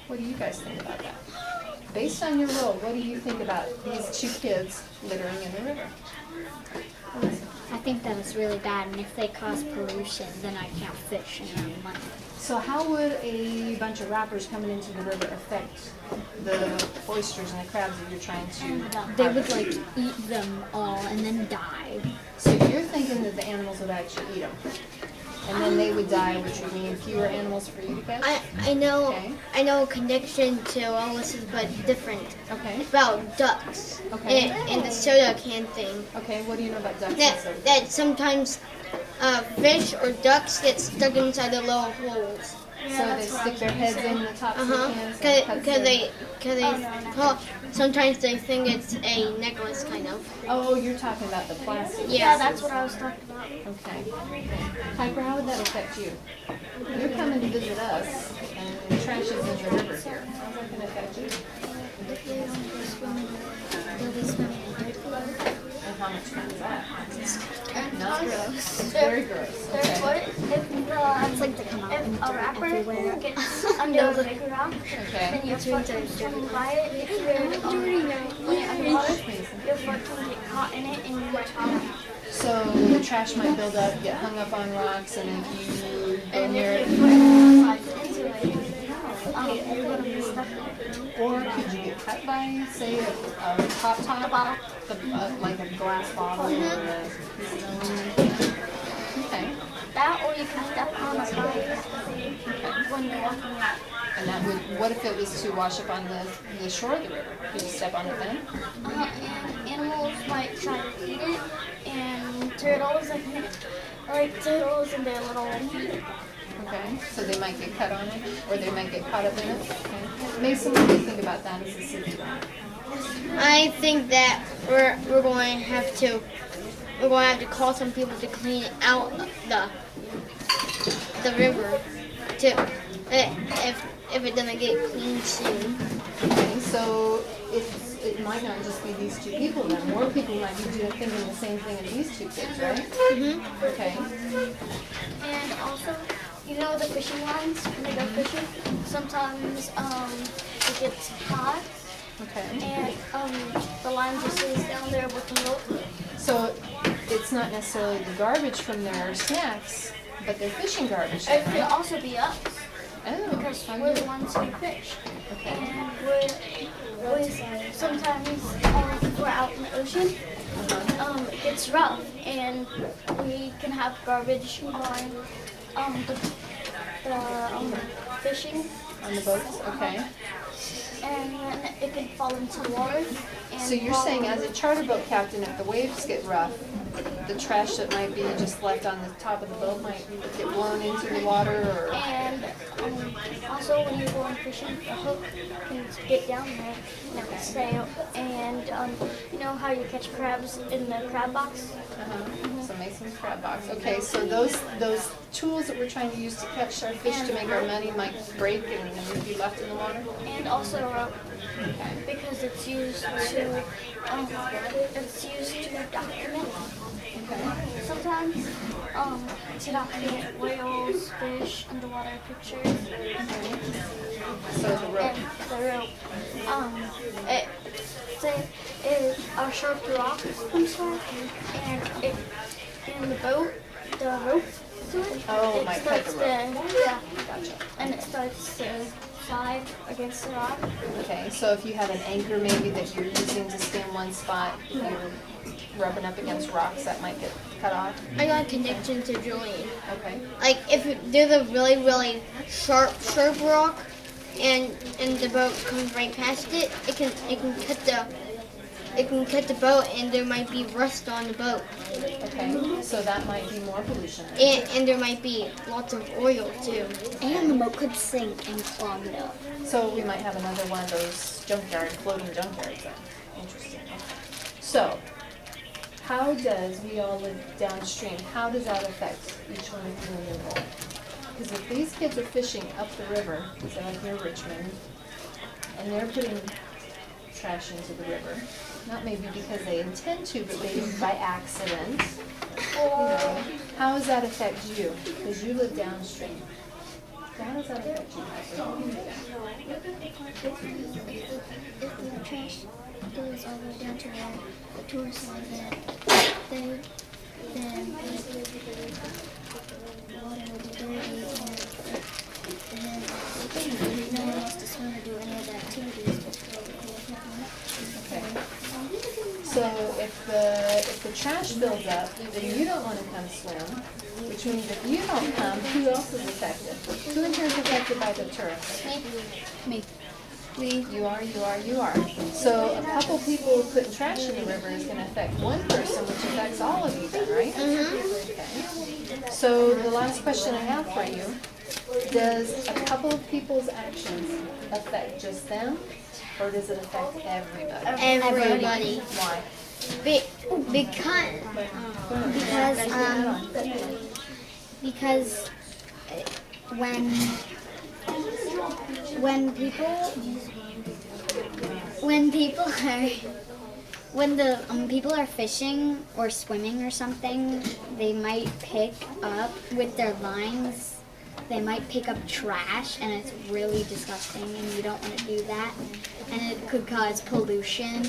What do you guys think about that? Based on your role, what do you think about these two kids littering in the river? I think that is really bad, and if they cause pollution, then I can't fish and earn money. So how would a bunch of wrappers coming into the river affect the oysters and the crabs that you're trying to They would harvest? like eat them all and then die. So you're thinking that the animals would actually eat them, and then they would die, which would mean fewer animals for you to catch? I know Okay. I know a connection to all this is but different. Okay. About ducks. Okay. And the soda can thing. Okay, what do you know about ducks and That soda? that sometimes fish or ducks get stuck inside the little holes. So they stick their heads in the tops of the cans? and cuts Because their- sometimes they think it's a necklace kind of. Oh, you're talking about the plastic. Yeah, That's what I was talking about. Okay. Piper, how would that affect you? You're coming to visit us, and the trash is in the river here. How's that going to affect you? They'll be swimming in dirty water. And how much fun is that? Not Gross. Very gross. Okay. It's like they come out in If a dirt rapper everywhere. gets under a big rock, Okay. and your foot is swimming by it, if you're when you're underwater, your foot can get caught in it and you might fall out. So the trash might build up, get hung up on rocks, and if you go near it, Your foot slides into it. You're gonna be stuck in it. or could you get cut by, say, a pop top? Like a glass bottle or a piece of aluminum can? Okay. That, or you can step on a pipe when you're walking out. And that would, what if it was to wash up on the shore of the river? Could you step on it then? And animals might try to eat it, and turtles, like turtles and their little feet. Okay, so they might get cut on it, or they might get caught up in it? Okay. Mason, what do you think about that as a city? I think that we're going to have to call some people to clean out the river too. If it doesn't get cleaned soon. Okay, so it might not just be these two people then. More people might be thinking the same thing as these two kids, right? Mm-hmm. Okay. And also, you know the fishing lines when they go fishing? Sometimes it gets hot, Okay. and the line just stays down there with the milk. So it's not necessarily the garbage from their snacks, but their fishing garbage, It could right? also be us, Oh, because how we're good. the ones who fish. Okay. And we sometimes if we're out in the ocean, it gets rough, and we can have garbage line the fishing, On the boats? Okay. and then it can fall into the water. And So you're saying as a charter boat captain, if the waves get rough, the trash that might be just left on the top of the boat might get blown into the water, or? And also when you're going fishing, the hook can get down there and it can stay up. And you know how you catch crabs in the crab box? So Mason's crab box. Okay, so those tools that we're trying to use to catch our fish to make our money might break and be left in the water? And also a rope, because it's used to document. Sometimes to document whales, fish, underwater pictures. So the rope. And the rope. It a sharp rock comes by, and it in the boat, the rope to it. Oh, it might cut the starts rope. to, yeah, Gotcha. and it starts to slide against the rock. Okay, so if you had an anchor maybe that you're using to stay in one spot, you're rubbing up against rocks, that might get cut off? I got a connection to Julian. Okay. Like if there's a really sharp rock, and the boat comes right past it, it can cut the boat, and there might be rust on the boat, Okay, so that might be more pollution. and there might be lots of oil too. And the boat could sink and clog it up. So we might have another one of those floating junkyards then. Interesting. Okay. So, how does, we all live downstream, how does that affect each one of you in your role? Because if these kids are fishing up the river, say like near Richmond, and they're putting trash into the river, not maybe because they intend to, but maybe by accident, you know, how does that affect you? Because you live downstream. So how does that affect you? if the trash goes all the way down to where the tourists live, then the water will be dirty, and then no one wants to swim or do any of the activities. Okay. So if the trash builds up, then you don't want to come swim, which means if you don't come, who else is affected? Who in here is affected by the tourists? Me. You are. So a couple people putting trash in the river is going to affect one person, which affects all of you then, right? Okay. So the last question I have for you, does a couple of people's actions affect just them, or does it affect everybody? Everybody. Why? Because when people are fishing or swimming or something, they might pick up with their lines. They might pick up trash, and it's really disgusting, and you don't want to do that. And it could cause pollution,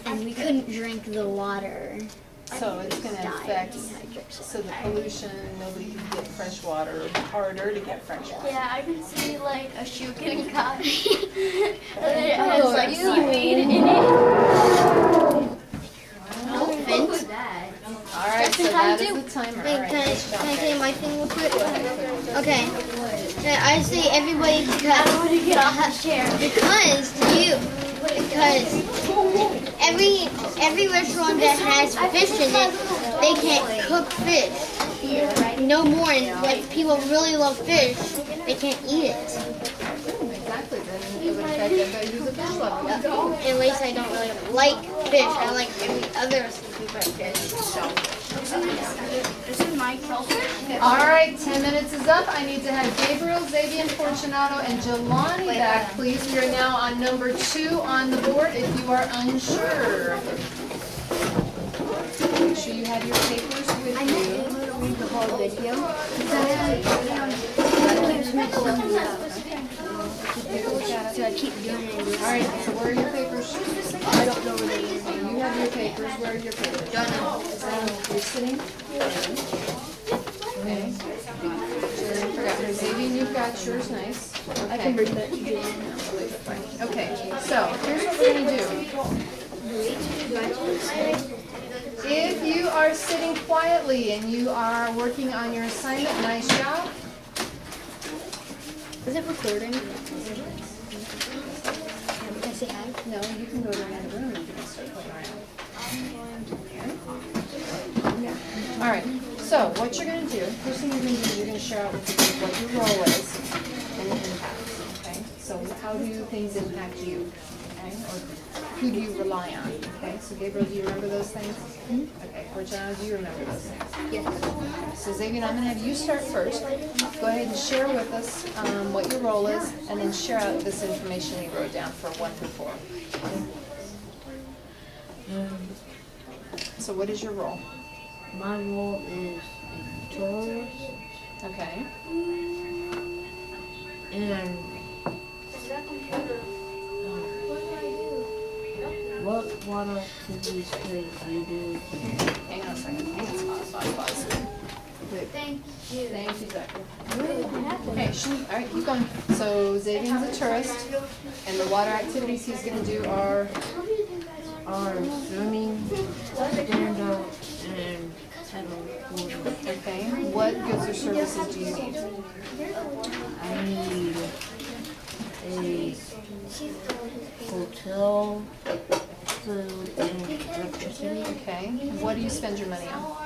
and we couldn't drink the water. So it's going to affect, so the pollution, nobody can get fresh water, it'll be harder to get fresh water. Yeah, I can see like a shoe getting caught. It has like seaweed in it. All right, so that is the timer. Wait, All right, can I let's jump say in. my thing real quick? Okay. I say everybody because I don't want to get off the chair. because every restaurant that has fish in it, they can't cook fish no more. And like people really love fish, they can't eat it. Exactly, then it would affect everybody who's a fish lover. At least I don't really like fish. I like every other seafood but fish. So. This is my culture. All right, 10 minutes is up. I need to have Gabriel, Xavier, Fortunato, and Jelani back, please. We are now on number 2 on the board if you are unsure. Make sure you have your papers with you. To read the whole video. So I keep doing it. All right, so where are your papers? I don't know where they are. You have your papers. Where are your papers? Is that you're sitting? Okay. Jerry forgot her. Xavier, you've got yours. Nice. I can Okay. bring that to you. Okay, so here's what we're gonna do. If you are sitting quietly and you are working on your assignment, nice job. Is it recording? Can I say hi? No, you can go around the room and you can start playing around. All right, so what you're gonna do, first thing you're gonna do, you're gonna share out with the group what your role is and the impacts, okay? So how do things impact you, okay? Or who do you rely on, okay? So Gabriel, do you remember those things? Okay, Fortunato, do you remember those things? Yes. So Xavier, I'm gonna have you start first. Go ahead and share with us what your role is, and then share out this information you wrote down for 1 through 4. So what is your role? My role is a tourist, Okay. and what water activities could you do? Hang on a second. Hang on. Pause. Thank you, Zachary. Okay, all right, keep going. So Xavier's a tourist, and the water activities he's going to do are Swimming, stand up, and pedal board. okay. What goods or services do you need? I need a hotel, food, and electricity. Okay. What do you spend your money on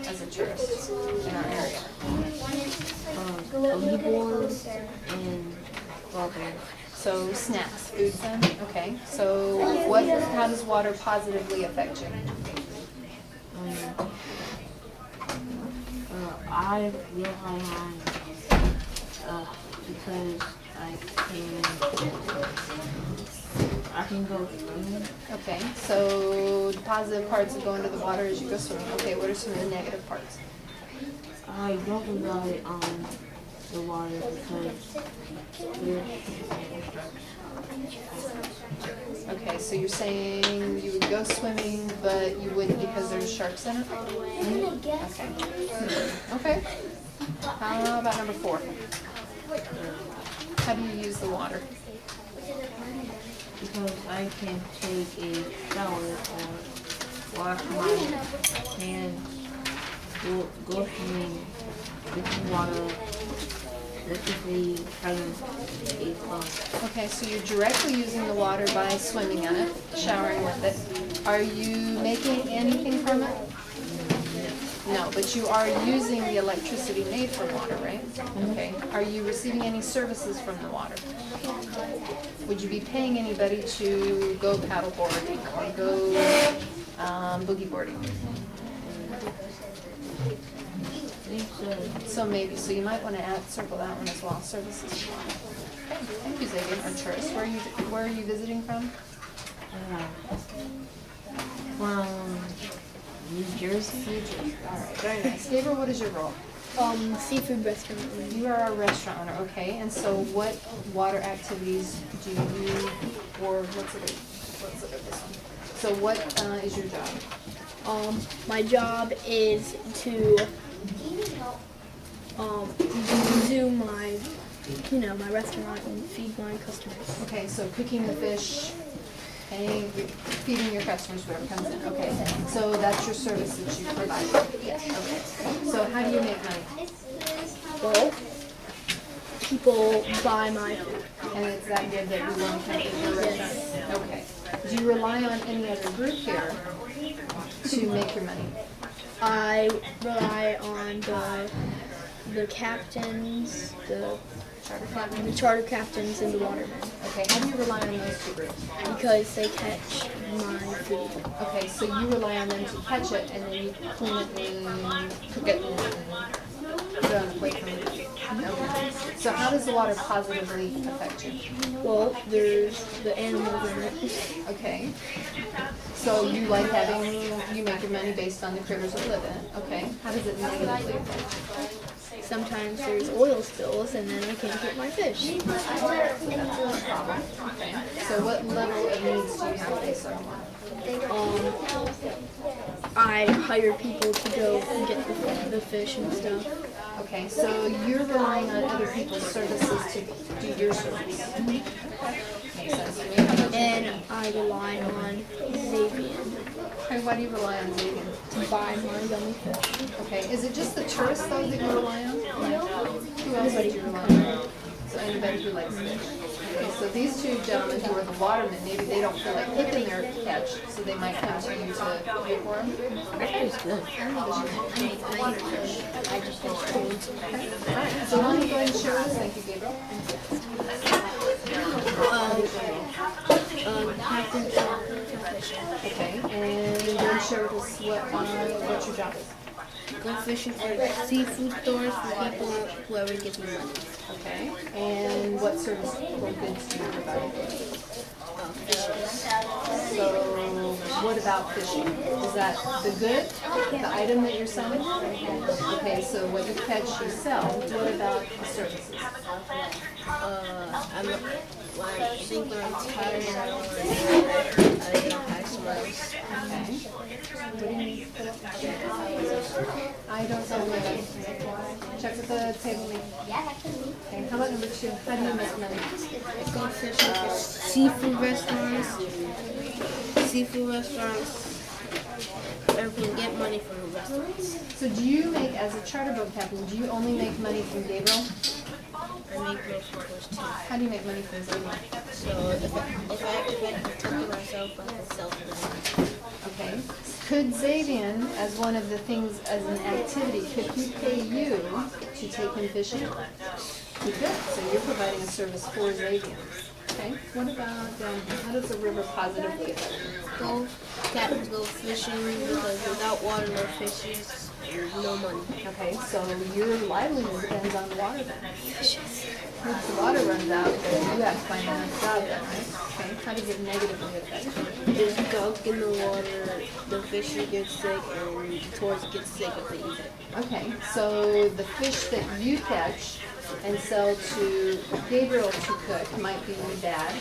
as a tourist in our area? Boogie boards and bubbles. So snacks, food then? Okay. So how does water positively affect you? I rely on because I can go swimming. Okay. So the positive parts of going to the water is you go swimming. Okay. What are some of the negative parts? I don't rely on the water because fish so you're saying you would go swimming, but you wouldn't because there's sharks in it? Okay. Okay. How about number 4? How do you use the water? because I can take a shower or wash my hands, go swimming with water, electrically having a fun. Okay, so you're directly using the water by swimming in it, showering with it. Are you making anything from it? No, but you are using the electricity made from water, right? Okay. Are you receiving any services from the water? Would you be paying anybody to go paddle boarding or go boogie boarding? So maybe, so you might want to circle that one as well, services from water. Okay, thank you, Xavier. Or tourist, where are you visiting from? From New Jersey. New Jersey. All right, very nice. Gabriel, what is your role? Seafood restaurant. You are a restaurant owner, okay? And so, what water activities do you do, or what's it? This one. So, what is your job? My job is to do my, my restaurant and feed my customers. Okay, so cooking the fish, feeding your customers, whoever comes in. Okay, so that's your service that you provide. Yes. Okay. So, how do you make money? Well, people buy my food. And it's that good that you want to come to your restaurant? Okay. Do you rely on any other group here to make your money? I rely on the captains, the charter captains, and the watermen. Okay, how do you rely on those two groups? Because they catch my food. Okay, so you rely on them to catch it, and then you clean it and cook it and put it on the plate for me. Okay. So how does the water positively affect you? Well, there's the animals in it. Okay. So you like you make your money based on the critters that live in it. Okay. How does it negatively affect you? Sometimes there's oil spills, and then I can't get my fish. That's a problem. Okay. So what level of needs do you have based on water? I hire people to go and get the fish and stuff. Okay, so you're relying on other people's services to do your service. Makes sense to me. How about you? And I rely on Xavier Okay, why do you rely on Xavier? to buy my yummy fish. Okay, is it just the tourists though that you rely on? Who else do you rely on? So anybody who likes fish. Okay, so these two gentlemen who are the watermen, maybe they don't feel like cooking their catch, so they might come to you to pay for them. It's good. Alright, so why don't you go ahead and share with us? Thank you, Gabriel. Okay, and go and share with us what your job is. Go fishing for seafood stores for people, whoever gives me money. Okay, and what service or goods do you provide? So, what about fishing? Is that the good, the item that you're selling? Okay, so what you catch, you sell. What about the services? When I think when I'm tired, I pack some rice. Okay. What do you need? I don't know what check with the table lead. Okay, how about number 2? How do you make money? Go fishing for seafood restaurants. Everyone get money from the restaurants. So do you make, as a charter boat captain, do you only make money from Gabriel? I make most of those too. How do you make money from Xavier? So if I can take it myself, I can sell to them. Okay. Could Xavier, as one of the things, as an activity, could he pay you to take him fishing? He could. So you're providing a service for Xavier. Okay. What about, how does the river positively affect you? Go captains go fishing because without water, no fishes, no money. Okay, so your livelihood depends on the water then. If the water runs out, then you have to find another job then, right? Okay, how does it negatively affect you? There's gunk in the water, the fish get sick, and the tourists get sick if they eat it. Okay, so the fish that you catch and sell to Gabriel to cook might be bad,